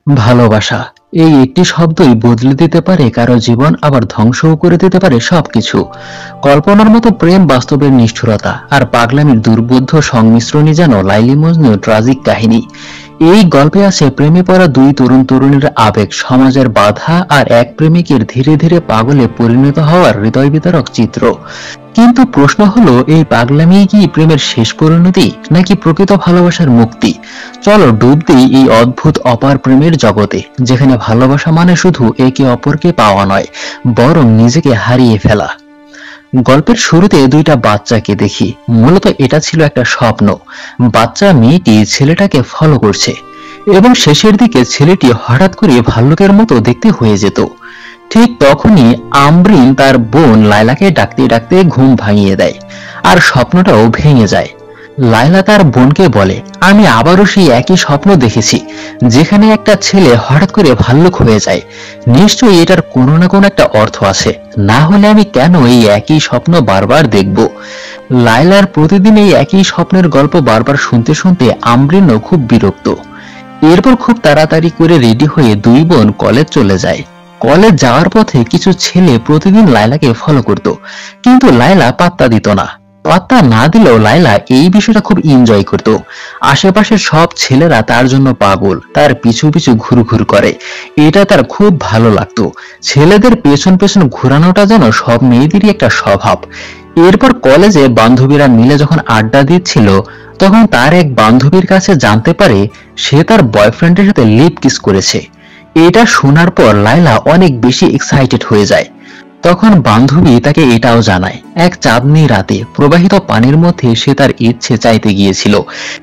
ভালোবাসা এই একটি শব্দই বদলে দিতে পারে কারো জীবন, আবার ধ্বংসও করে দিতে পারে সবকিছু। কল্পনার মতো প্রেম, বাস্তবের নিষ্ঠুরতা আর পাগলামির দুর্বোধ্য সংমিশ্রণই যেন লাইলি মজনুর ট্রাজিক কাহিনী। এই গল্পে আছে প্রেমে পড়া দুই তরুণ তরুণীর আবেগ, সমাজের বাধা আর এক প্রেমিকের ধীরে ধীরে পাগলে পরিণত হওয়ার হৃদয় বিতরক চিত্র। কিন্তু প্রশ্ন হলো, এই পাগলামি কি প্রেমের শেষ পরিণতি, নাকি প্রকৃত ভালোবাসার মুক্তি? চলো ডুব দিই এই অদ্ভুত অপার প্রেমের জগতে, যেখানে ভালোবাসা মানে শুধু একে অপরকে পাওয়া নয়, বরং নিজেকে হারিয়ে ফেলা। গল্পের শুরুতে দুইটা বাচ্চাকে দেখি। মূলত এটা ছিল একটা স্বপ্ন। বাচ্চা মেয়েটি ছেলেটাকে ফলো করছে এবং শেষের দিকে ছেলেটি হঠাৎ করে ভাল্লুকের মতো দেখতে হয়ে যেত। ঠিক তখনই আমরিন তার বোন লায়লাকে ডাকতে ডাকতে ঘুম ভাঙিয়ে দেয়, আর স্বপ্নটাও ভেঙে যায়। লায়লা তার বোনকে বলে, আমি আবারও সেই একই স্বপ্ন দেখেছি, যেখানে একটা ছেলে হঠাৎ করে ভাল্লুক হয়ে যায়। নিশ্চয়ই এটার কোনো না কোনো একটা অর্থ আছে, না হলে আমি কেন এই একই স্বপ্ন বারবার দেখব? লায়লার প্রতিদিন এই একই স্বপ্নের গল্প বারবার শুনতে শুনতে আমরিনও খুব বিরক্ত। এরপর খুব তাড়াতাড়ি করে রেডি হয়ে দুই বোন কলেজ চলে যায়। কলেজ যাওয়ার পথে কিছু ছেলে প্রতিদিন লায়লাকে ফলো করত, কিন্তু লায়লা পাত্তা দিত না। পাত্তা না দিলেও লায়লা এই বিষয়টা খুব এনজয় করত। আশেপাশের সব ছেলেরা তার জন্য পাগল, তার পিছু পিছু ঘুরঘুর করে। এটা তার খুব ভালো লাগতো। ছেলেদের পেছন পেছন ঘুরানোটা যেন সব মেয়েদেরই একটা স্বভাব। এরপর কলেজে বান্ধবীরা মিলে যখন আড্ডা দিচ্ছিল, তখন তার এক বান্ধবীর কাছে জানতে পারে সে তার বয়ফ্রেন্ডের সাথে লিপ কিস করেছে। এটা শোনার পর লায়লা অনেক বেশি এক্সাইটেড হয়ে যায়। তখন বান্ধবী তাকে এটাও জানায়, এক চাঁদনি রাতে প্রবাহিত পানির মধ্যে সে তার ইচ্ছে চাইতে গিয়েছিল।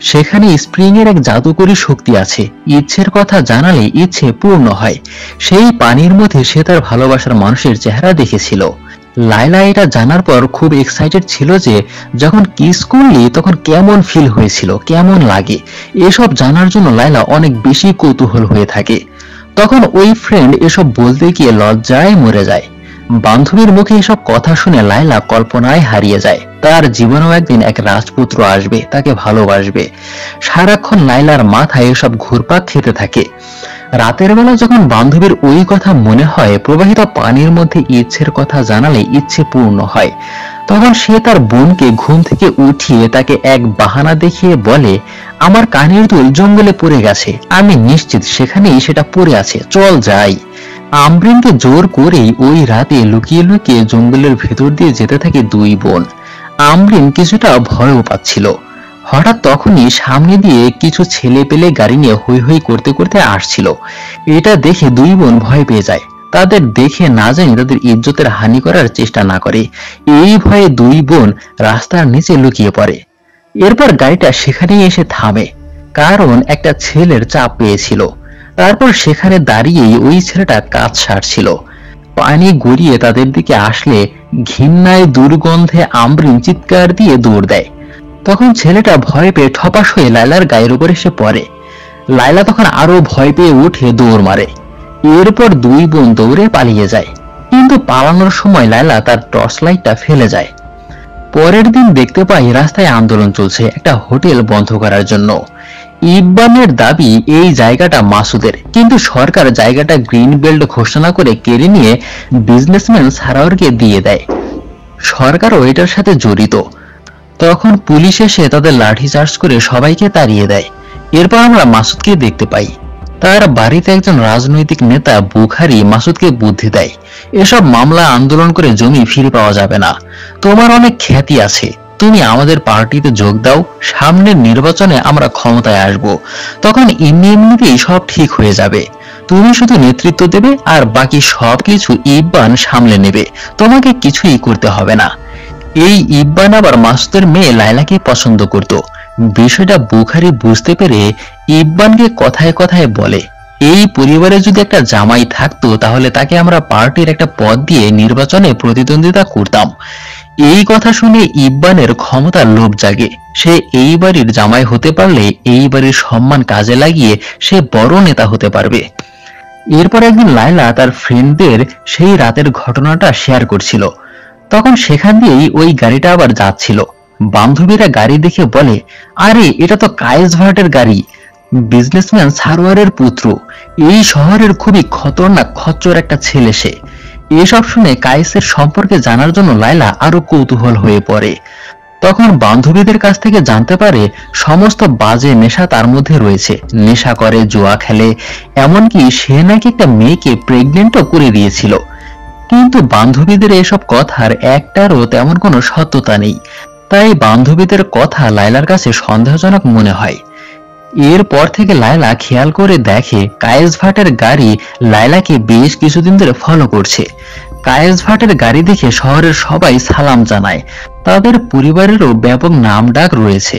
সেখানে স্প্রিং এর এক জাদুকরী শক্তি আছে, ইচ্ছের কথা জানালে ইচ্ছে পূর্ণ হয়। সেই পানির মধ্যে সে তার ভালোবাসার মানুষের চেহারা দেখেছিল। লায়লা এটা জানার পর খুব এক্সাইটেড ছিল যে যখন কিস করলি তখন কেমন ফিল হয়েছিল, কেমন লাগে, এসব জানার জন্য লায়লা অনেক বেশি কৌতূহল হয়ে থাকে। তখন ওই ফ্রেন্ড এসব বলতে গিয়ে লজ্জায় মরে যায়। বান্ধবীর মুখে এসব কথা শুনে লায়লা কল্পনায় হারিয়ে যায়। তার জীবনেও একদিন এক রাজপুত্র আসবে, তাকে ভালোবাসবে। সারাক্ষণ লায়লার মাথায় এসব ঘুরপাক খেতে থাকে। রাতের বেলা যখন বান্ধবীর ওই কথা মনে হয়, প্রবাহিত পানির মধ্যে ইচ্ছের কথা জানালে ইচ্ছে পূর্ণ হয়, তখন সে তার বোনকে ঘুম থেকে উঠিয়ে তাকে এক বাহানা দেখিয়ে বলে, আমার কানের দুল জঙ্গলে পড়ে গেছে, আমি নিশ্চিত সেখানেই সেটা পড়ে আছে, চল যাই। আমরিনকে জোর করেই ওই রাতে লুকিয়ে লুকিয়ে জঙ্গলের ভেতর দিয়ে যেতে থাকে দুই বোন। আমরিন কিছুটা ভয়ও পাচ্ছিল। হঠাৎ তখনই সামনে দিয়ে কিছু ছেলে পেলে গাড়ি নিয়ে হৈ হৈ করতে করতে আসছিল। এটা দেখে দুই বোন ভয় পেয়ে যায়। তাদের দেখে না জানি তাদের ইজ্জতের হানি করার চেষ্টা না করে। এই ভয়ে দুই বোন রাস্তার নিচে লুকিয়ে পড়ে। এরপর গাড়িটা সেখানেই এসে থামে, কারণ একটা ছেলের চাপ পেয়েছিল। তারপর সেখানে দাঁড়িয়েই ওই ছেলেটা কাজ সারছিল। পানি গড়িয়ে তাদের দিকে আসলে ঘৃণায় দুর্গন্ধে আমরিন চিৎকার দিয়ে দৌড় দেয়। তখন ছেলেটা ভয় পেয়ে ঠপাস হয়ে লায়লার গায়ের উপর এসে পড়ে। লায়লা তখন আরো ভয় পেয়ে উঠে দৌড় মারে। এরপর দুই বোন দৌড়ে পালিয়ে যায়, কিন্তু পালানোর সময় লায়লা তার টর্চ লাইটটা ফেলে যায়। পরের দিন দেখতে পাই রাস্তায় আন্দোলন চলছে একটা হোটেল বন্ধ করার জন্য। ইব্বানের দাবি এই জায়গাটা মাসুদের, কিন্তু সরকার জায়গাটা গ্রিন বেল্ট ঘোষণা করে কেড়ে নিয়ে বিজনেসম্যান সারাওয়ারকে দিয়ে দেয়। সরকারও এটার সাথে জড়িত। তখন পুলিশ এসে তাদের লাঠিচার্জ করে সবাইকে তাড়িয়ে দেয়। এরপর আমরা মাসুদকে দেখতে পাই। তার বাড়িতে একজন রাজনৈতিক নেতা বুখারী মাসুদকে বুদ্ধি দেয়, এসব মামলা আন্দোলন করে জমি ফিরে পাওয়া যাবে না, তোমার অনেক খ্যাতি আছে, তুমি আমাদের পার্টিতে যোগ দাও, সামনের নির্বাচনে আমরা ক্ষমতায় আসব, তখন এমনি এমনিতেই সব ঠিক হয়ে যাবে, তুমি শুধু নেতৃত্ব দেবে আর বাকি সবকিছু ইব্বান সামলে নেবে, তোমাকে কিছুই করতে হবে না। এই ইব্বান আবার মাসুদের মেয়ে লায়লাকে পছন্দ করত। বিষয়টা বুখারী বুঝতে পেরে ইব্বানকে কথায় কথায় বলে, এই পরিবারে যদি একটা জামাই থাকতো তাহলে তাকে আমরা পার্টির একটা পদ দিয়ে নির্বাচনে প্রতিদ্বন্দ্বিতা করতাম। এই কথা শুনে ইব্বানের ক্ষমতার লোভ জাগে। সে এই বাড়ির জামাই হতে পারলে এই বাড়ির সম্মান কাজে লাগিয়ে সে বড় নেতা হতে পারবে। এরপর একদিন লায়লা তার ফ্রেন্ডদের সেই রাতের ঘটনাটা শেয়ার করছিল। তখন সেখান দিয়েই ওই গাড়িটা আবার যাচ্ছিল। বান্ধবীরা গাড়ি দেখে বলে, আরে এটা তো কায়েস ভার্টের গাড়ি। বিজনেসম্যান সারোয়ারের পুত্র, এই শহরের খুবই খতরনাক খচ্চর একটা ছেলে সে। এসব শুনে কায়েসের সম্পর্কে জানার জন্য লায়লা আরো কৌতূহল হয়ে পড়ে। তখন বান্ধবীদের কাছ থেকে জানতে পারে সমস্ত বাজে নেশা তার মধ্যে রয়েছে, নেশা করে, জুয়া খেলে, এমনকি সে নাকি একটা মেয়েকে প্রেগনেন্টও করে দিয়েছিল। কিন্তু বান্ধবীদের এসব কথার একটারও তেমন কোনো সত্যতা নেই, তাই বান্ধবীদের কথা লায়লার কাছে সন্দেহজনক মনে হয়। এরপর থেকে লায়লা খেয়াল করে দেখে কায়েস ভাটের গাড়ি লায়লাকে বেশ কিছুদিন ধরে ফলো করছে। কায়েস ভাটের গাড়ি দেখে শহরের সবাই সালাম জানায়, তাদের পরিবারেরও ব্যাপক নামডাক রয়েছে।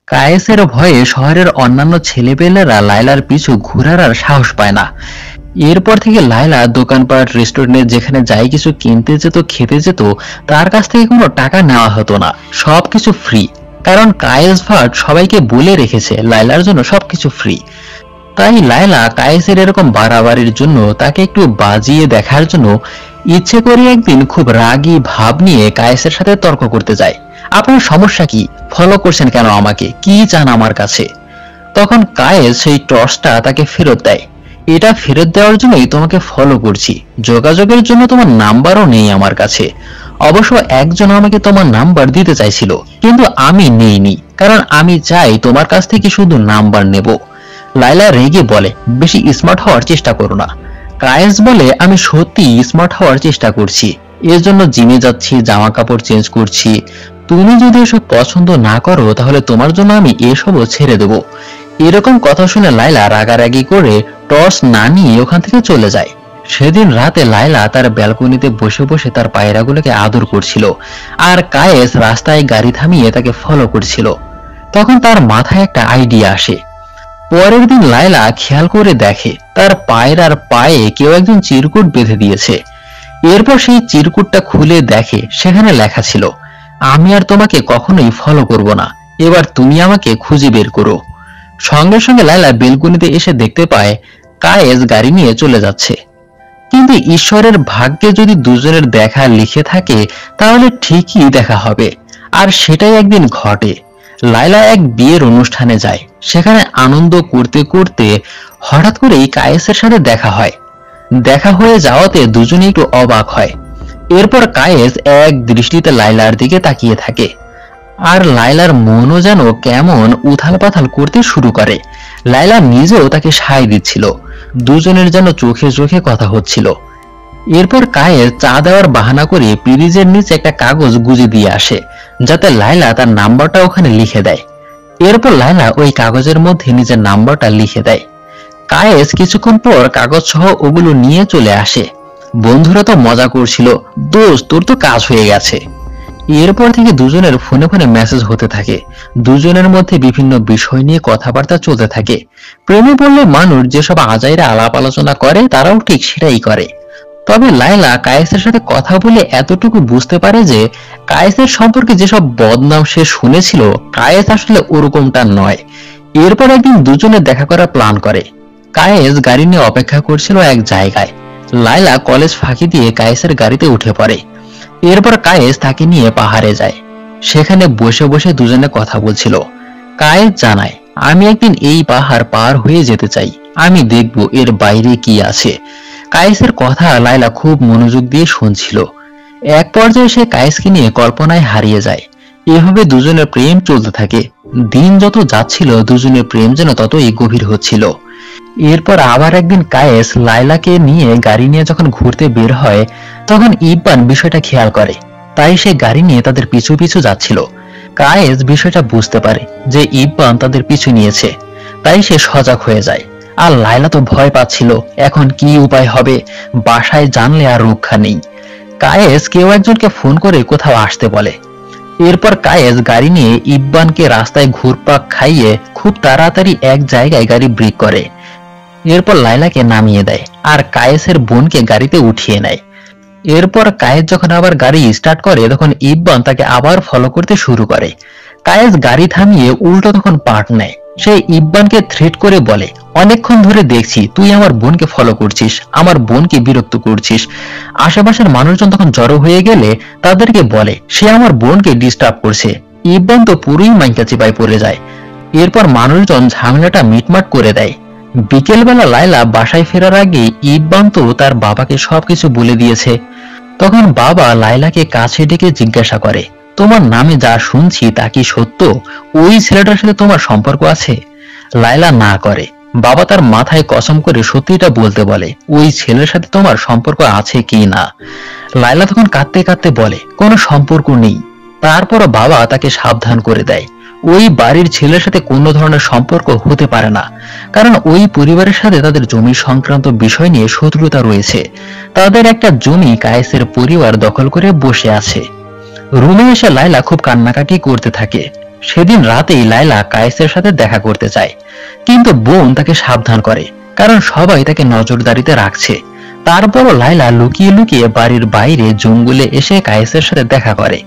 কায়েসের ভয়ে শহরের অন্যান্য ছেলেপেলেরা লায়লার পিছু ঘোরার আর সাহস পায় না। এরপর থেকে লায়লা দোকানপাট, রেস্টুরেন্টে যেখানে যাই কিছু কিনতে যেত, খেতে যেত, তার কাছ থেকে কোনো টাকা নেওয়া হতো না, সবকিছু ফ্রি। কারণ কায়েস ভাট সবাইকে বলে রেখেছে লায়লার জন্য সবকিছু ফ্রি। তাই লায়লা কায়েসের এরকম বাড়াবাড়ির জন্য তাকে একটু বাজিয়ে দেখার জন্য ইচ্ছে করে একদিন খুব রাগী ভাব নিয়ে কায়েসের সাথে তর্ক করতে যায়। আপনার সমস্যা কি? ফলো করছেন কেন আমাকে? কি চান আমার কাছে? তখন কায়েস সেই টর্চটা তাকে ফেরত দেয়। এটা ফেরত দেওয়ার জন্যই তোমাকে ফলো করছি, যোগাযোগের জন্য তোমার নাম্বারও নেই আমার কাছে। অবশ্য একজন আমাকে তোমার নাম্বার দিতে চাইছিল, কিন্তু আমি নেইনি, কারণ আমি চাই তোমার কাছ থেকে শুধু নাম্বার নেব। লায়লা রেগে বলে, বেশি স্মার্ট হওয়ার চেষ্টা করো না। কায়েস বলে, আমি সত্যি স্মার্ট হওয়ার চেষ্টা করছি, এর জন্য জিমে যাচ্ছি, জামা কাপড় চেঞ্জ করছি। তুমি যদি এসব পছন্দ না করো তাহলে তোমার জন্য আমি এসবও ছেড়ে দেবো। এরকম কথা শুনে লায়লা রাগারাগি করে টর্চ না নিয়ে ওখান থেকে চলে যায়। সেদিন রাতে লায়লা তার ব্যালকনিতে বসে বসে তার পায়রাগুলোকে আদর করছিল, আর কায়েস রাস্তায় গাড়ি থামিয়ে তাকে ফলো করছিল। তখন তার মাথায় একটা আইডিয়া আসে। পরের দিন লায়লা খেয়াল করে দেখে তার পায়রার পায়ে কেউ একজন চিরকুট বেঁধে দিয়েছে। এরপর সেই চিরকুটটা খুলে দেখে সেখানে লেখা ছিল, আমি আর তোমাকে কখনোই ফলো করব না, এবার তুমি আমাকে খুঁজে বের করো। সঙ্গে সঙ্গে লায়লা বেলকুনিতে এসে দেখতে পায় কায়েস গাড়ি নিয়ে চলে যাচ্ছে। কিন্তু ঈশ্বরের ভাগ্যে যদি দুজনের দেখা লিখে থাকে তাহলে ঠিকই দেখা হবে, আর সেটাই একদিন ঘটে। লায়লা এক বিয়ের অনুষ্ঠানে যায়, সেখানে আনন্দ করতে করতে হঠাৎ করেই কায়েসের সাথে দেখা হয়। দেখা হয়ে যাওয়াতে দুজনে একটু অবাক হয়। এরপর কায়েস এক দৃষ্টিতে লায়লার দিকে তাকিয়ে থাকে, আর লায়লার মনও যেন কেমন উথাল পাথাল করতে শুরু করে। লায়লা নিজেও তাকে সায় দিচ্ছিল, দুজনের যেন চোখে চোখে কথা হচ্ছিল। এরপর কায়েস চা দেওয়ার বাহানা করে ফ্রিজের নিচে একটা কাগজ গুজে দিয়ে আসে, যাতে লায়লা তার নাম্বারটা ওখানে লিখে দেয়। এরপর লায়লা ওই কাগজের মধ্যে নিজের নাম্বারটা লিখে দেয়। কায়েস কিছুক্ষণ পর কাগজ সহ ওগুলো নিয়ে চলে আসে। বন্ধুরা তো মজা করছিল, দোস্ত তোর তো কাজ হয়ে গেছে। এরপর থেকে দুজনের ফোনে ফোনে মেসেজ হতে থাকে, দুজনের মধ্যে বিভিন্ন বিষয় নিয়ে কথাবার্তা চলতে থাকে। প্রেমে পড়লে মানুষ যেসব আজাইরা আলাপ আলোচনা করে তারাও ঠিক সেটাই করে। তবে লায়লা কায়েসের সাথে কথা বলে এতটুকু বুঝতে পারে যে কায়েসের সম্পর্কে যেসব বদনাম সে শুনেছিল, কায়েস আসলে ওরকমটা নয়। এরপর একদিন দুজনে দেখা করার প্ল্যান করে। কায়েস গাড়ি নিয়ে অপেক্ষা করছিল এক জায়গায়। লায়লা কলেজ ফাঁকি দিয়ে কায়েসের গাড়িতে উঠে পড়ে। এরপর কায়েস তাকে নিয়ে পাহাড়ে যায়, সেখানে বসে বসে দুজনে কথা বলছিল। কায়েস জানায়, আমি একদিন এই পাহাড় পার হয়ে যেতে চাই, আমি দেখব এর বাইরে কি আছে। কায়েসের কথা লায়লা খুব মনোযোগ দিয়ে শুনছিল। এক পর্যায়ে সে কায়েসকে নিয়ে কল্পনায় হারিয়ে যায়। এভাবে দুজনের প্রেম চলতে থাকে। দিন যত যাচ্ছিল দুজনের প্রেম যেন ততই গভীর হচ্ছিল। এরপর আবার একদিন কায়েস লায়লাকে নিয়ে গাড়ি নিয়ে যখন ঘুরতে বের হয়, তখন ইব্বান বিষয়টা খেয়াল করে, তাই সে গাড়ি নিয়ে তাদের পিছু পিছু যাচ্ছিল। কায়েস বিষয়টা বুঝতে পারে যে ইব্বান তাদের পিছু নিয়েছে, তাই সে সজাগ হয়ে যায়। আর লায়লা তো ভয় পাচ্ছিল, এখন কি উপায় হবে, বাসায় জানলে আর রক্ষা নেই। কায়েস কেউ একজনকে ফোন করে কোথাও আসতে বলে। এরপর কায়েস গাড়ি নিয়ে ইব্বানকে রাস্তায় ঘুরপাক খাইয়ে খুব তাড়াতাড়ি এক জায়গায় গাড়ি ব্রেক করে। এরপর লায়লাকে নামিয়ে দেয় আর কায়েসের বোনকে গাড়িতে উঠিয়ে নেয়। এরপর কায়েস যখন আবার গাড়ি স্টার্ট করে তখন ইব্বান তাকে আবার ফলো করতে শুরু করে। কায়েস গাড়ি থামিয়ে উল্টো তখন পার্ট নেয়। সে ইব্বানকে থ্রেট করে বলে, অনেকক্ষণ ধরে দেখছি তুই আমার বোনকে ফলো করছিস, আমার বোনকে বিরক্ত করছিস। আশেপাশের মানুষজন তখন জড়ো হয়ে গেলে তাদেরকে বলে সে আমার বোনকে ডিস্টার্ব করছে। ইব্বান তো পুরোই মাইকা চিপায় পড়ে যায়। এরপর মানুষজন ঝামেলাটা মিটমাট করে দেয়। বিকেলবেলা লায়লা বাসায় ফেরার আগে ইব্বান তো তার বাবাকে সবকিছু বলে দিয়েছে। তখন বাবা লায়লাকে কাছে ডেকে জিজ্ঞাসা করে, তোমার নামে যা শুনছি তা কি সত্য? ওই ছেলেটার সাথে তোমার সম্পর্ক আছে? লায়লা না করে। বাবা তার মাথায় কসম করে সত্যিটা বলতে বলে, ওই ছেলের সাথে তোমার সম্পর্ক আছে কি না। লায়লা তখন কাঁদতে কাঁদতে বলে, কোনো সম্পর্ক নেই। তারপরও বাবা তাকে সাবধান করে দেয়, ওই বাড়ির ছেলের সাথে কোনো ধরনের সম্পর্ক হতে পারে না, কারণ ওই পরিবারের সাথে তাদের জমি সংক্রান্ত বিষয় নিয়ে শত্রুতা রয়েছে। তাদের একটা জমি কায়েসের পরিবার দখল করে বসে আছে। রুমে এসে লায়লা খুব কান্নাকাটি করতে থাকে। সেদিন রাতেই লায়লা কায়েসের সাথে দেখা করতে চায়, কিন্তু বোন তাকে সাবধান করে, কারণ সবাই তাকে নজরদারিতে রাখছে। তারপরও লায়লা লুকিয়ে লুকিয়ে বাড়ির বাইরে জঙ্গলে এসে কায়েসের সাথে দেখা করে।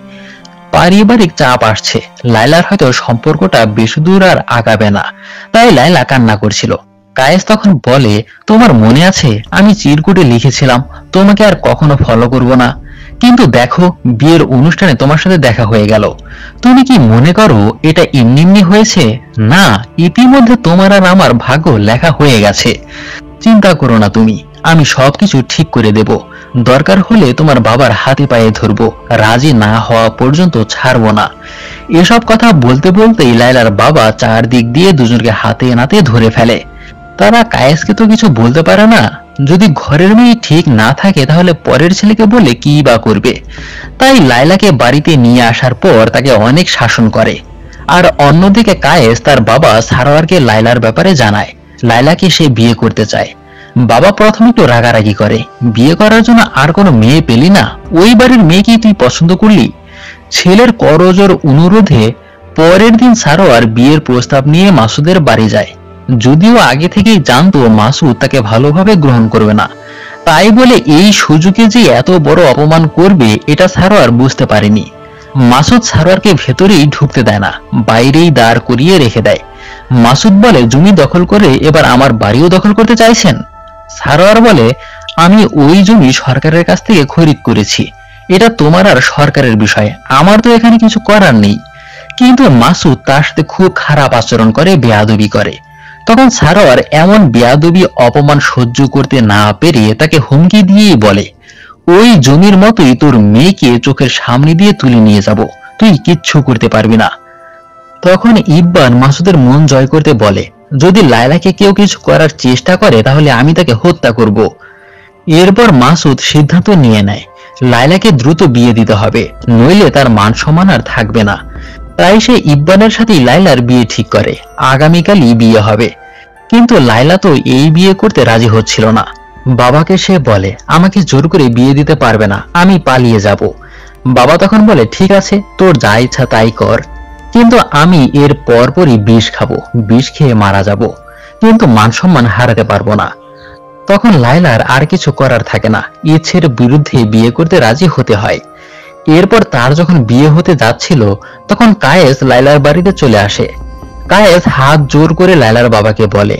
পারিবারিক চাপ আসছে, লায়লার হয়তো সম্পর্কটা বেশি দূর আর আগাবে না, তাই লায়লা কান্না করছিল। কায়েস তখন বলে, তোমার মনে আছে আমি চিরকুটে লিখেছিলাম তোমাকে আর কখনো ফলো করব না, কিন্তু দেখো বিয়ের অনুষ্ঠানে তোমার সাথে দেখা হয়ে গেল। তুমি কি মনে করো এটা এমনি এমনি হয়েছে? না, ইতিমধ্যে তোমার আর আমার ভাগ্য লেখা হয়ে গেছে। চিন্তা করো না তুমি, আমি সবকিছু ঠিক করে দেব। দরকার হলে তোমার বাবার হাতে পায়ে ধরবো, রাজি না হওয়া পর্যন্ত ছাড়বো না। এসব কথা বলতে বলতেই লায়লার বাবা চারদিক দিয়ে দুজনকে হাতে নাতে ধরে ফেলে। তারা কায়েসকে তো কিছু বলতে পারে না, যদি ঘরের মেয়ে ঠিক না থাকে তাহলে পরের ছেলেকে বলে কি বা করবে। তাই লায়লাকে বাড়িতে নিয়ে আসার পর তাকে অনেক শাসন করে। আর অন্যদিকে কায়েস তার বাবা সারোয়ারকে লায়লার ব্যাপারে জানায়, লায়লাকে সে বিয়ে করতে চায়। বাবা প্রথমে একটু রাগারাগি করে, বিয়ে করার জন্য আর কোনো মেয়ে পেলি না? ওই বাড়ির মেয়েকেই তুই পছন্দ করলি? ছেলের করজোর অনুরোধে পরের দিন সারোয়ার বিয়ের প্রস্তাব নিয়ে মাসুদের বাড়ি যায়। যদিও আগে থেকেই জানতো মাসুদ তাকে ভালোভাবে গ্রহণ করবে না, তাই বলে এই সুযোগে যে এত বড় অপমান করবে এটা সারোয়ার বুঝতে পারেনি। মাসুদ সারোয়ারকে ভেতরেই ঢুকতে দেয় না, বাইরেই দাঁড় করিয়ে রেখে দেয়। মাসুদ বলে, জমি দখল করে এবার আমার বাড়িও দখল করতে চাইছেন? সারোয়ার বলে, আমি ওই জমি সরকারের কাছ থেকে খরিদ করেছি, এটা তোমার আর সরকারের বিষয়, আমার তো এখানে কিছু করার নেই। কিন্তু মাসুদ তার সাথে খুব খারাপ আচরণ করে, বেয়াদবি করে। তখন সারোয়ার এমন বেয়াদবি অপমান সহ্য করতে না পেরে তাকে হুমকি দিয়েই বলে, ওই জমির মতোই তোর মেয়েকে চোখের সামনে দিয়ে তুলে নিয়ে যাব, তুই কিচ্ছু করতে পারবি না। তখন ইব্বান মাসুদের মন জয় করতে বলে, যদি লায়লাকে কেউ কিছু করার চেষ্টা করে তাহলে আমি তাকে হত্যা করব। এরপর মাসুদ সিদ্ধান্ত নিয়ে নেয়, লায়লাকে দ্রুত বিয়ে দিতে হবে, নইলে তার মান সম্মান আর থাকবে না। তাই সে ইব্বানের সাথেই লায়লার বিয়ে ঠিক করে, আগামীকালই বিয়ে হবে। কিন্তু লায়লা তো এই বিয়ে করতে রাজি হচ্ছিল না। বাবাকে সে বলে, আমাকে জোর করে বিয়ে দিতে পারবে না, আমি পালিয়ে যাব। বাবা তখন বলে, ঠিক আছে, তোর যা ইচ্ছা তাই কর, কিন্তু আমি এর পরপরই বিষ খাবো, বিষ খেয়ে মারা যাব, কিন্তু মান সম্মান হারাতে পারবো না। তখন লায়লার আর কিছু করার থাকে না, ইচ্ছের বিরুদ্ধে বিয়ে করতে রাজি হতে হয়। এরপর তার যখন বিয়ে হতে যাচ্ছিল তখন কায়েস লায়লার বাড়িতে চলে আসে। কায়েস হাত জোর করে লায়লার বাবাকে বলে,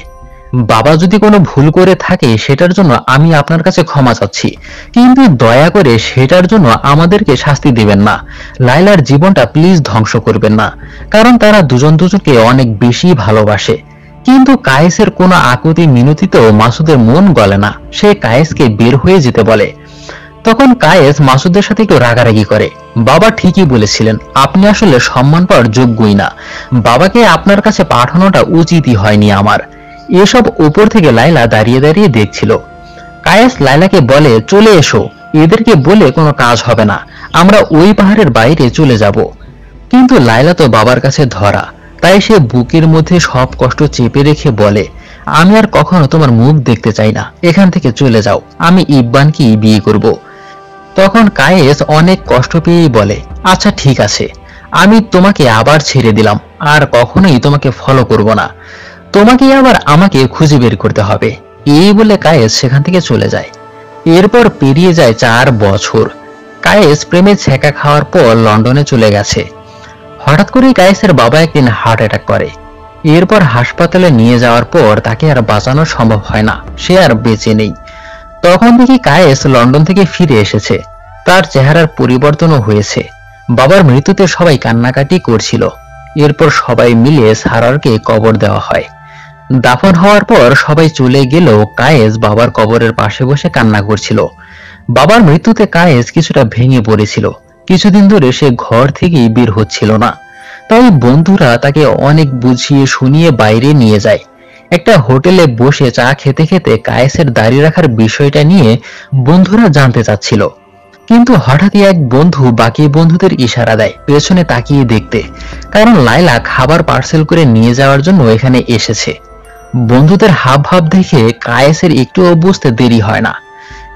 বাবা যদি কোনো ভুল করে থাকে সেটার জন্য আমি আপনার কাছে ক্ষমা চাচ্ছি, কিন্তু দয়া করে সেটার জন্য আমাদেরকে শাস্তি দিবেন না। লায়লার জীবনটা প্লিজ ধ্বংস করবেন না, কারণ তারা দুজন দুজনকে অনেক বেশি ভালোবাসে। কিন্তু কায়েসের কোনো আকুতি মিনতিতেও মাসুদের মন গলে না, সে কায়েসকে বের হয়ে যেতে বলে। তখন কায়েস মাসুদের সাথে একটু রাগারাগি করে, বাবা ঠিকই বলেছিলেন, আপনি আসলে সম্মান পাওয়ার যোগ্যই না, বাবাকে আপনার কাছে পাঠানোটা উচিতই হয়নি আমার। এসব উপর থেকে লায়লা দাঁড়িয়ে দাঁড়িয়ে দেখছিল। কায়েস লায়লাকে বলে, চলে এসো, এদেরকে বলে কোনো কাজ হবে না, আমরা ওই পাহাড়ের বাইরে চলে যাব। কিন্তু লায়লা তো বাবার কাছে ধরা, তাই সে বুকের মধ্যে সব কষ্ট চেপে রেখে বলে, আমি আর কখনো তোমার মুখ দেখতে চাই না, এখান থেকে চলে যাও, আমি ইব্বানকেই বিয়ে করব। তখন কায়েস অনেক কষ্ট পেয়েই বলে, আচ্ছা ঠিক আছে, আমি তোমাকে আবার ছেড়ে দিলাম, আর কখনোই তোমাকে ফলো করব না, তোমাকে আবার আমাকে খুঁজে বের করতে হবে। এই বলে কায়েস সেখান থেকে চলে যায়। এরপর পেরিয়ে যায় 4 বছর। কায়েস প্রেমে ছ্যাঁকা খাওয়ার পর লন্ডনে চলে গেছে। হঠাৎ করেই কায়েসের বাবা একদিন হার্ট অ্যাটাক করে। এরপর হাসপাতালে নিয়ে যাওয়ার পর তাকে আর বাঁচানো সম্ভব হয় না, সে আর বেঁচে নেই। তখন দেখি কায়েস লন্ডন থেকে ফিরে এসেছে, তার চেহারার পরিবর্তনও হয়েছে। বাবার মৃত্যুতে সবাই কান্নাকাটি করছিল। এরপর সবাই মিলে সারারকে কবর দেওয়া হয়। দাফন হওয়ার পর সবাই চলে গেলেও কায়েস বাবার কবরের পাশে বসে কান্না করছিল। বাবার মৃত্যুতে কায়েস কিছুটা ভেঙে পড়েছিল। কিছুদিন ধরে সে ঘর থেকেই বের হচ্ছিল না। তাই বন্ধুরা তাকে অনেক বুঝিয়ে শুনিয়ে বাইরে নিয়ে যায়। একটা হোটেলে বসে চা খেতে খেতে কায়েসের দাঁড়িয়ে রাখার বিষয়টা নিয়ে বন্ধুরা জানতে চাচ্ছিল। কিন্তু হঠাৎই এক বন্ধু বাকি বন্ধুদের ইশারা দেয় পেছনে তাকিয়ে দেখতে, কারণ লায়লা খাবার পার্সেল করে নিয়ে যাওয়ার জন্য এখানে এসেছে। বন্ধুদের হাবভাব দেখে কায়েসের একটুও বুঝতে দেরি হয় না,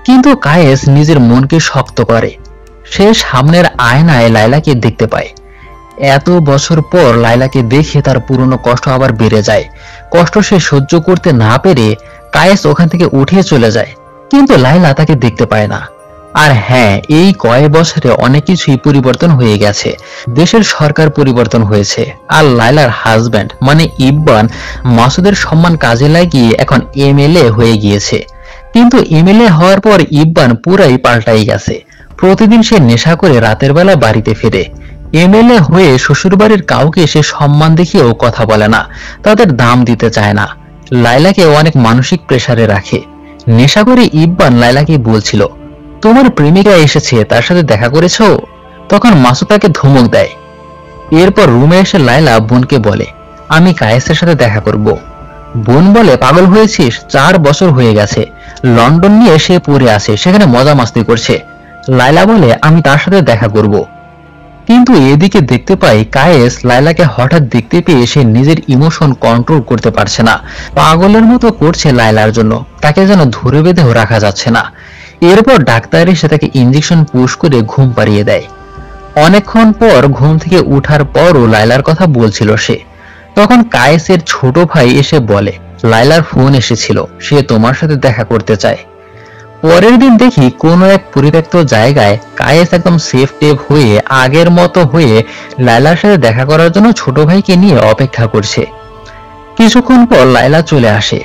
কিন্তু কায়েস নিজের মনকে শক্ত করে। সে সামনের আয়নায় লায়লাকে দেখতে পায়। এত বছর পর লায়লাকে দেখে তার পুরনো কষ্ট আবার বেড়ে যায়। কষ্ট সে সহ্য করতে না পেরে কায়েস ওখান থেকে উঠে চলে যায়, কিন্তু লায়লা তাকে দেখতে পায় না। আর হ্যাঁ, এই কয়েক বছরে অনেক কিছুই পরিবর্তন হয়ে গেছে। দেশের সরকার পরিবর্তন হয়েছে, আর লায়লার হাজব্যান্ড মানে ইব্বান মাসুদের সম্মান কাজে লাগিয়ে এখন এমএলএ হয়ে গিয়েছে। কিন্তু এমএলএ হওয়ার পর ইব্বান পুরাই পাল্টাই গেছে। প্রতিদিন সে নেশা করে রাতের বেলা বাড়িতে ফিরে। এমএলএ হয়ে শ্বশুরবাড়ির কাউকে সে সম্মান দেখিয়েও কথা বলে না, তাদের দাম দিতে চায় না। লায়লাকে অনেক মানসিক প্রেসারে রাখে। নেশা করে ইব্বান লায়লাকে বলছিল, তোমার প্রেমিকা এসেছে, তার সাথে দেখা করেছো? তখন মাসুদ তাকে ধমক দেয়। এরপর রুমে এসে লায়লা বোনকে বলে, আমি কায়েসের সাথে দেখা করব। বোন বলে, পাগল হয়েছিস? 4 বছর হয়ে গেছে, লন্ডন নিয়ে সে পড়ে আছে, সেখানে মজা মাস্তি করছে। লায়লা বলে, আমি তার সাথে দেখা করব। কিন্তু এদিকে দেখতে পাই কায়েস লায়লাকে হঠাৎ দেখতে পেয়ে সে নিজের ইমোশন কন্ট্রোল করতে পারছে না। পাগলের মতো করছে লায়লার জন্য, তাকে যেন ধরে বেঁধেও রাখা যাচ্ছে না। এরপর ডাক্তার এসে তাকে ইঞ্জেকশন পুশ করে ঘুম পাড়িয়ে দেয়। অনেকক্ষণ পর ঘুম থেকে উঠার পরও লায়লার কথা বলছিল সে। তখন কায়েসের ছোট ভাই এসে বলে, লায়লার ফোন এসেছিল, সে তোমার সাথে দেখা করতে চায়। পরের দিন দেখি কোনো এক পরিত্যক্ত জায়গায় কায়েস একদম সেফ টেপ হয়ে আগের মতো হয়ে লায়লার সাথে দেখা করার জন্য ছোট ভাইকে নিয়ে অপেক্ষা করছে। কিছুক্ষণ পর লায়লা চলে আসে।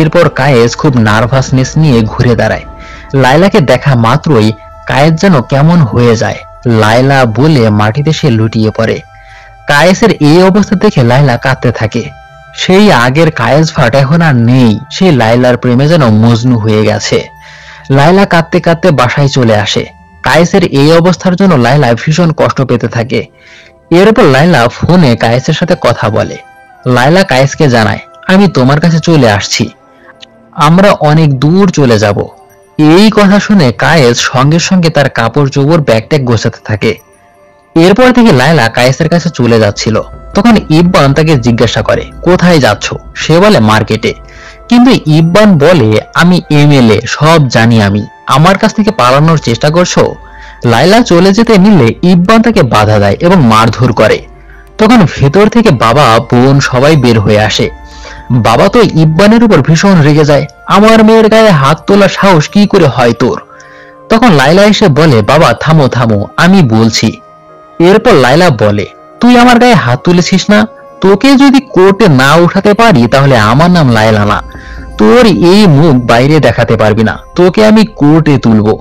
এরপর কায়েস খুব নার্ভাসনেস নিয়ে ঘুরে দাঁড়ায়। লায়লাকে দেখা মাত্রই কায়েস যেন কেমন হয়ে যায়। লায়লা বলে মাটিতে সে লুটিয়ে পড়ে। কায়েসের এই অবস্থা দেখে লায়লা কাঁদতে থাকে। সেই আগের কায়েস ভাট এখন আর নেই, সে লায়লার প্রেমে যেন মজনু হয়ে গেছে। লায়লা কাঁদতে কাঁদতে বাসায় চলে আসে। কায়েসের এই অবস্থার জন্য লায়লা ভীষণ কষ্ট পেতে থাকে। এরপর লায়লা ফোনে কায়েসের সাথে কথা বলে। লায়লা কায়েসকে জানায়, আমি তোমার কাছে চলে আসছি, আমরা অনেক দূর চলে যাব। এই কথা শুনে কায়েস সঙ্গে সঙ্গে তার কাপড় চোপড় ব্যাগ ট্যাগ গোছাতে থাকে। এরপর থেকে লায়লা কায়েসের কাছে চলে যাচ্ছিল। তখন ইব্বান তাকে জিজ্ঞাসা করে, কোথায় যাচ্ছ? সে বলে, মার্কেটে। কিন্তু ইব্বান বলে, আমি এমএলএ, সব জানি আমি, আমার কাছ থেকে পালানোর চেষ্টা করছো? লায়লা চলে যেতে নিলে ইব্বান তাকে বাধা দেয় এবং মারধর করে। তখন ভেতর থেকে বাবা বোন সবাই বের হয়ে আসে। বাবা তো ইব্বানের উপর ভীষণ রেগে যায়, আমার মেয়ের গায়ে হাত তোলার সাহস কি করে হয় তোর? তখন লায়লা এসে বলে, বাবা থামো থামো, আমি বলছি। এরপর লায়লা বলে, তুই আমার গায়ে হাত তুলেছিস না? তোকে যদি কোর্টে না উঠাতে পারি তাহলে আমার নাম লায়লা না। তোর এই মুখ বাইরে দেখাতে পারবি না, তোকে আমি কোর্টে তুলবো।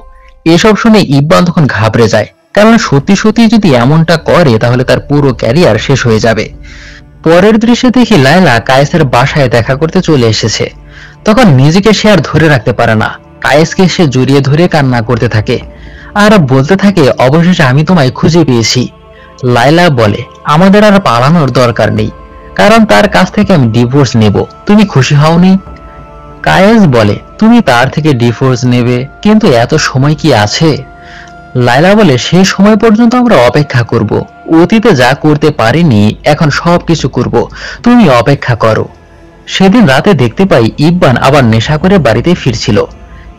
এসব শুনে ইব্বান তখন ঘাবড়ে যায়, কারণ সত্যি সত্যি যদি এমনটা করে তাহলে তার পুরো ক্যারিয়ার শেষ হয়ে যাবে। পরের দৃশ্যে দেখি লায়লা কায়েসের বাসায় দেখা করতে চলে এসেছে। তখন নিজেকে সে আর ধরে রাখতে পারে না, কায়েসকে সে জড়িয়ে ধরে কান্না করতে থাকে আর বলতে থাকে, অবশেষে আমি তোমায় খুঁজে পেয়েছি। লায়লা বলে, আমাদের আর পালানোর দরকার নেই, কারণ তার কাছ থেকে আমি ডিভোর্স নেব। তুমি খুশি হওনি? কায়েস বলে, তুমি তার থেকে ডিভোর্স নেবে, কিন্তু এত সময় কি আছে? লায়লা বলে, সেই সময় পর্যন্ত আমরা অপেক্ষা করব। অতীতে যা করতে পারিনি এখন সবকিছু করব, তুমি অপেক্ষা করো। সেদিন রাতে দেখতে পাই ইব্বান আবার নেশা করে বাড়িতে ফিরছিল,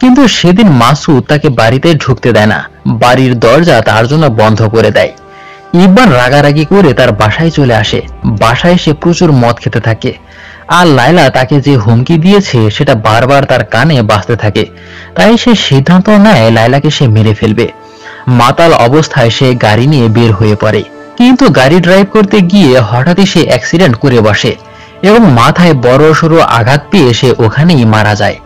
কিন্তু সেদিন মাসুদ তাকে বাড়িতে ঢুকতে দেয় না, বাড়ির দরজা তার জন্য বন্ধ করে দেয়। ইব্বান রাগারাগি করে তার বাসায় চলে আসে। বাসায় সে প্রচুর মদ খেতে থাকে, আর লায়লা তাকে যে হুমকি দিয়েছে সেটা বারবার তার কানে বাজতে থাকে। তাই সে সিদ্ধান্ত নেয় লায়লাকে সে মেরে ফেলবে। মাতাল অবস্থায় সে গাড়ি নিয়ে বের হয়ে পড়ে, কিন্তু গাড়ি ড্রাইভ করতে গিয়ে হঠাৎই সে অ্যাক্সিডেন্ট করে বসে এবং মাথায় বড় সড়ো আঘাত পেয়ে সে ওখানেই মারা যায়।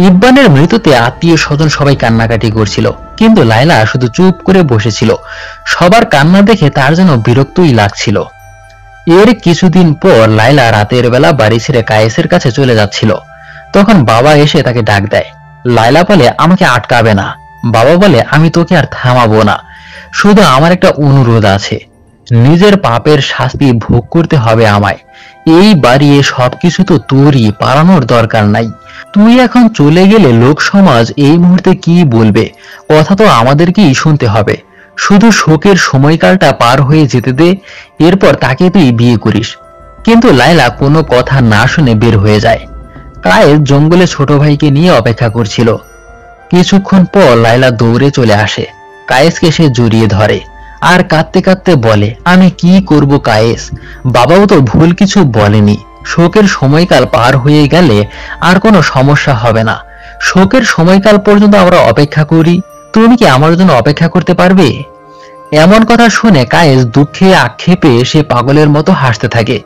ইব্বানের মৃত্যুতে আত্মীয় স্বজন সবাই কান্নাকাটি করছিল, কিন্তু লায়লা শুধু চুপ করে বসেছিল। সবার কান্না দেখে তার যেন বিরক্তই লাগছিল। এর কিছুদিন পর লাইলা রাতের বেলা বাড়ি ছেড়ে কায়েসের কাছে চলে যাচ্ছিল। তখন বাবা এসে তাকে ডাক দেয়। লাইলা বলে, আমাকে আটকাবে না। বাবা বলে, আমি তোকে আর থামাবো না, শুধু আমার একটা অনুরোধ আছে, নিজের পাপের শাস্তি ভোগ করতে হবে আমায়। এই বাড়ি সবকিছু তো তোরই, পালানোর দরকার নাই। তুই এখন চলে গেলে লোক সমাজ এই মুহূর্তে কি বলবে, কথা তো আমাদেরকেই শুনতে হবে। শুধু শোকের সময়কালটা পার হয়ে যেতে দে, এরপর তাকে তুই বিয়ে করিস। কিন্তু লাইলা কোনো কথা না শুনে বের হয়ে যায়। কায়েস জঙ্গলে ছোট ভাইকে নিয়ে অপেক্ষা করছিল। কিছুক্ষণ পর লাইলা দৌড়ে চলে আসে। কায়েসকে সে জড়িয়ে ধরে আর কাঁদতে কাঁদতে বলে, আমি কি করব কায়েস, বাবাও তো ভুল কিছু বলেনি। শোকের সময়কাল পার হয়ে গেলে আর কোনো সমস্যা হবে না। শোকের সময়কাল পর্যন্ত আমরা অপেক্ষা করি, তুমি কি আমার জন্য অপেক্ষা করতে পারবে? এমন কথা শুনে কায়েস দুঃখে আক্ষেপে সে পাগলের মতো হাসতে থাকে।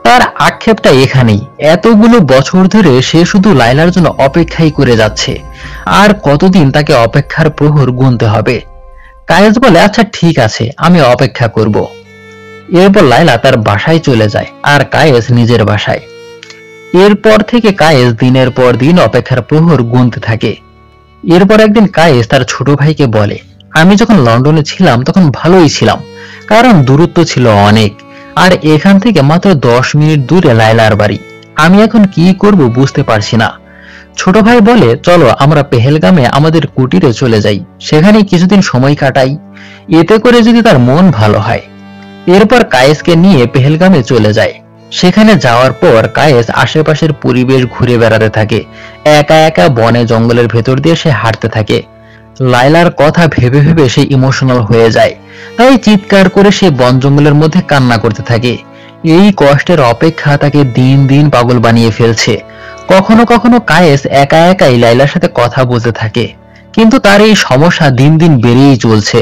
তার আক্ষেপটা এখানেই, এতগুলো বছর ধরে সে শুধু লাইলার জন্য অপেক্ষাই করে যাচ্ছে। আর কতদিন তাকে অপেক্ষার প্রহর গুনতে হবে। কায়েস বলে, আচ্ছা ঠিক আছে, আমি অপেক্ষা করব। এরপর লাইলা তার বাসায় চলে যায় আর কায়েস নিজের বাসায়। এরপর থেকে কায়েস দিনের পর দিন অপেক্ষার প্রহর গুনতে থাকে। এরপর একদিন কায়েস তার ছোট ভাইকে বলে, আমি যখন লন্ডনে ছিলাম তখন ভালোই ছিলাম, কারণ দূরত্ব ছিল অনেক, আর এখান থেকে মাত্র 10 মিনিট দূরে লাইলার বাড়ি। আমি এখন কি করব বুঝতে পারছি না। ছোট ভাই বলে, চলো আমরা পেহেলগামে আমাদের কুটিরে চলে যাই, সেখানে কিছুদিন সময় কাটাই, এতে করে যদি তার মন ভালো হয়। এরপর কায়েসকে নিয়ে পেহেলগামে চলে যায়। সেখানে যাওয়ার পর কায়েস আশেপাশের পরিবেশ ঘুরে বেড়াতে থাকে। একা একা বনে জঙ্গলের ভেতর দিয়ে সে হাঁটতে থাকে। লাইলার কথা ভেবে ভেবে সে ইমোশনাল হয়ে যায়, তাই চিৎকার করে সে বন জঙ্গলের মধ্যে কান্না করতে থাকে। এই কষ্টের অপেক্ষা তাকে দিন দিন পাগল বানিয়ে ফেলছে। কখনো কখনো কায়েস একা একাই লাইলার সাথে কথা বলতে থাকে, কিন্তু তার এই সমস্যা দিন দিন বেড়েই চলছে।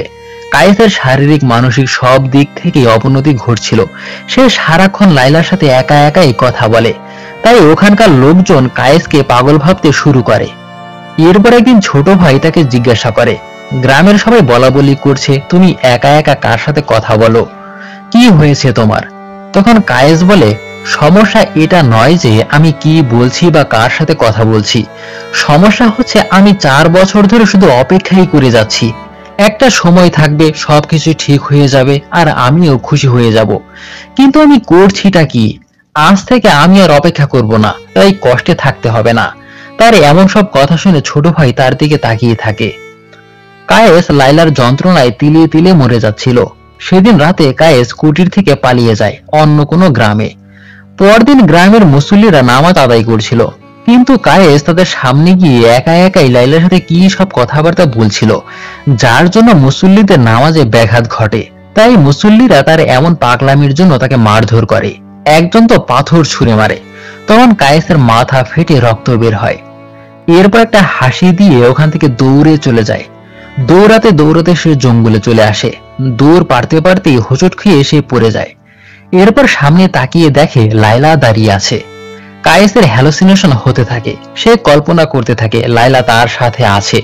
কায়েসের শারীরিক মানসিক সব দিক থেকে অবনতি ঘটছিল। সে সারাক্ষণ লাইলার সাথে একা একাই কথা বলে, তাই ওখানকার লোকজন কায়েসকে পাগল ভাবতে শুরু করে। এরপর একদিন ছোট ভাই তাকে জিজ্ঞাসা করে, গ্রামের সবাই বলা বলি করছে, তুমি একা একা কার সাথে কথা বলো, কি হয়েছে তোমার? তখন কায়েস বলে, সমস্যা এটা নয় যে আমি কি বলছি বা কার সাথে কথা বলছি, সমস্যা হচ্ছে আমি 4 বছর ধরে শুধু অপেক্ষাই করে যাচ্ছি। একটা সময় থাকবে, সবকিছু ঠিক হয়ে যাবে আর আমিও খুশি হয়ে যাব, কিন্তু আমি করছিটা কি? আজ থেকে আমি আর অপেক্ষা করব না, তাই কষ্টে থাকতে হবে না। তার এমন সব কথা শুনে ছোট ভাই তার দিকে তাকিয়ে থাকে। কায়েস লাইলার যন্ত্রণায় তিলে তিলে মরে যাচ্ছিল। সেদিন রাতে কায়েস কুটির থেকে পালিয়ে যায় অন্য কোনো গ্রামে। পরদিন গ্রামের মুসল্লিরা নামাজ আদায় করছিল, কিন্তু কায়েস তাদের সামনে গিয়ে একা একাই লাইলার সাথে কি সব কথাবার্তা বলছিল, যার জন্য মুসল্লিদের নামাজে ব্যাঘাত ঘটে। তাই মুসল্লিরা তার এমন পাগলামির জন্য তাকে মারধর করে। একজন তো পাথর ছুঁড়ে মারে। তখন কায়েসের মাথা ফেটে রক্ত বের হয়। এরপর একটা হাসি দিয়ে ওখান থেকে দৌড়ে চলে যায়। দৌড়াতে দৌড়াতে সে জঙ্গলে চলে আসে। দৌড় পারতে পারতেই হোঁচট খেয়ে সে পড়ে যায়। এরপর সামনে তাকিয়ে দেখে লাইলা দাঁড়িয়ে আছে। কায়েসের হ্যালুসিনেশন হতে থাকে। সে কল্পনা করতে থাকে লাইলা তার সাথে আছে।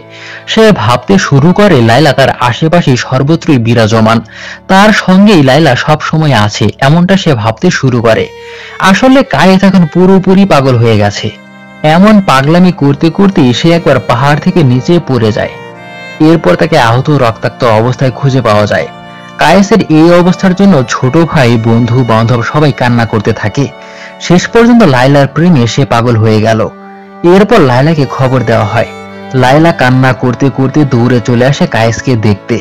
সে ভাবতে শুরু করে লাইলা তার আশেপাশে সর্বত্রই বিরাজমান, তার সঙ্গেই লাইলা সব সময় আছে, এমনটা সে ভাবতে শুরু করে। আসলে কায়েস এখন পুরোপুরি পাগল হয়ে গেছে। এমন পাগলামি করতে করতেই সে একবার পাহাড় থেকে নিচে পড়ে যায়। এরপর তাকে আহত রক্তাক্ত অবস্থায় খুঁজে পাওয়া যায়। কায়েসের এই অবস্থার জন্য ছোট ভাই, বন্ধু বান্ধব সবাই কান্না করতে থাকে। শেষ পর্যন্ত লাইলার প্রেমে সে পাগল হয়ে গেল। এরপর লাইলাকে খবর দেওয়া হয়। লাইলা কান্না করতে করতে দৌড়ে চলে আসে কায়েসকে দেখতে।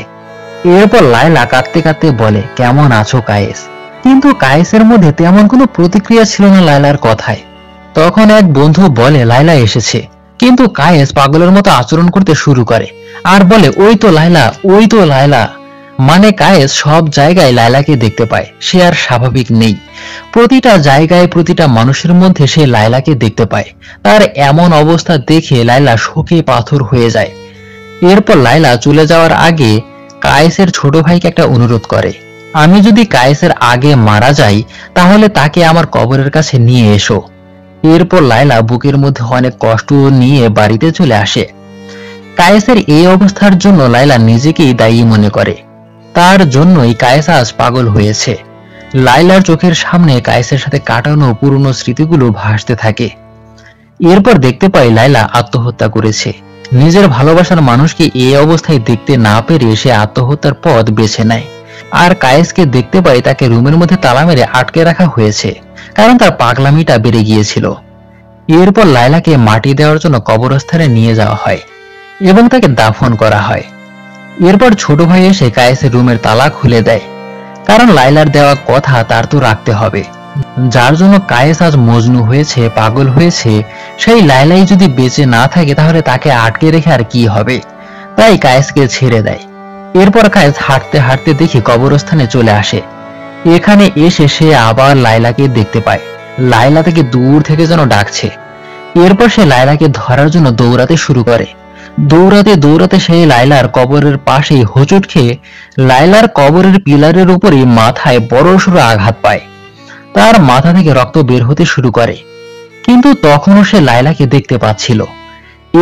এরপর লাইলা কাঁদতে কাঁদতে বলে, কেমন আছো কায়েস? কিন্তু কায়েসের মধ্যে তেমন কোনো প্রতিক্রিয়া ছিল না লাইলার কথায়। তখন এক বন্ধু বলে লাইলা এসেছে, কিন্তু কায়েস পাগলের মতো আচরণ করতে শুরু করে আর বলে, ওই তো লাইলা, ওই তো লাইলা। মানে কায়েস সব জায়গায় লাইলাকে দেখতে পায়, সে আর স্বাভাবিক নেই। প্রতিটা জায়গায় প্রতিটা মানুষের মধ্যে সে লাইলাকে দেখতে পায়। তার এমন অবস্থা দেখে লাইলা শোকে পাথর হয়ে যায়। এরপর লাইলা চলে যাওয়ার আগে কায়েসের ছোট ভাইকে একটা অনুরোধ করে, আমি যদি কায়েসের আগে মারা যাই তাহলে তাকে আমার কবরের কাছে নিয়ে এসো। এরপর লাইলা বুকের মধ্যে অনেক কষ্ট নিয়ে বাড়িতে চলে আসে। কায়েসের এই অবস্থার জন্য লাইলা নিজেকেই দায়ী মনে করে। তার জন্যই কায়েস আজ পাগল হয়েছে। লাইলার চোখের সামনে কায়েসের সাথে কাটানো পুরনো স্মৃতিগুলো ভাসতে থাকে। এরপর দেখতে পাই লাইলা আত্মহত্যা করেছে। নিজের ভালোবাসার মানুষকে এই অবস্থায় দেখতে না পেরে সে আত্মহত্যার পথ বেছে নেয়। আর কায়েসকে দেখতে পাই তাকে রুমের মধ্যে তালা মেরে আটকে রাখা হয়েছে, কারণ তার পাগলামিটা বেড়ে গিয়েছিল। এরপর লাইলাকে মাটি দেওয়ার জন্য কবরস্থানে নিয়ে যাওয়া হয় এবং তাকে দাফন করা হয়। এরপর ছোট ভাই এসে কায়েসের রুমের তালা খুলে দেয়, কারণ লাইলার দেওয়া কথা তার তো রাখতে হবে। যার জন্য কায়েস আজ মজনু হয়েছে, পাগল হয়েছে। সেই লাইলাই যদি বেঁচে না থাকে তাহলে তাকে আটকে রেখে আর কি হবে। তাই কায়েসকে ছেড়ে দেয়। এরপর কায়েস হাঁটতে হাঁটতে দেখি কবরস্থানে চলে আসে। এখানে এসে সে আবার লাইলাকে দেখতে পায়। লাইলা তাকে দূর থেকে যেন ডাকছে। এরপর সে লাইলাকে ধরার জন্য দৌড়াতে শুরু করে। দৌড়াতে দৌড়াতে সে লাইলার কবরের পাশেই হোঁচট খেয়ে লাইলার কবরের পিলারের উপরই মাথায় বড়সড় আঘাত পায়। তার মাথা থেকে রক্ত বের হতে শুরু করে, কিন্তু তখনও সে লাইলাকে দেখতে পাচ্ছিল।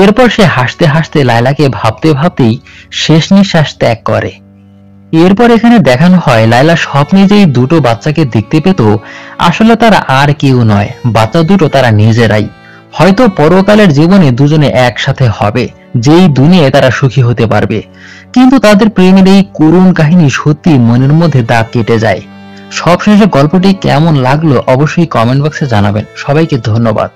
এরপর সে হাসতে হাসতে লাইলাকে ভাবতে ভাবতেই শেষ নিঃশ্বাস ত্যাগ করে। এরপর এখানে দেখানো হয় লাইলা স্বপ্নে যেই দুটো বাচ্চাকে দেখতে পেত, আসলে তারা আর কেউ নয়, বাচ্চা দুটো তারা নিজেরাই। হয়তো পরকালের জীবনে দুজনে একসাথে হবে, যেই দুনিয়ায় তারা সুখী হতে পারবে। কিন্তু তাদের প্রেমের এই করুণ কাহিনী সত্যি মনের মধ্যে দাগ কেটে যায়। সবশেষে গল্পটি কেমন লাগলো অবশ্যই কমেন্ট বক্সে জানাবেন। সবাইকে ধন্যবাদ।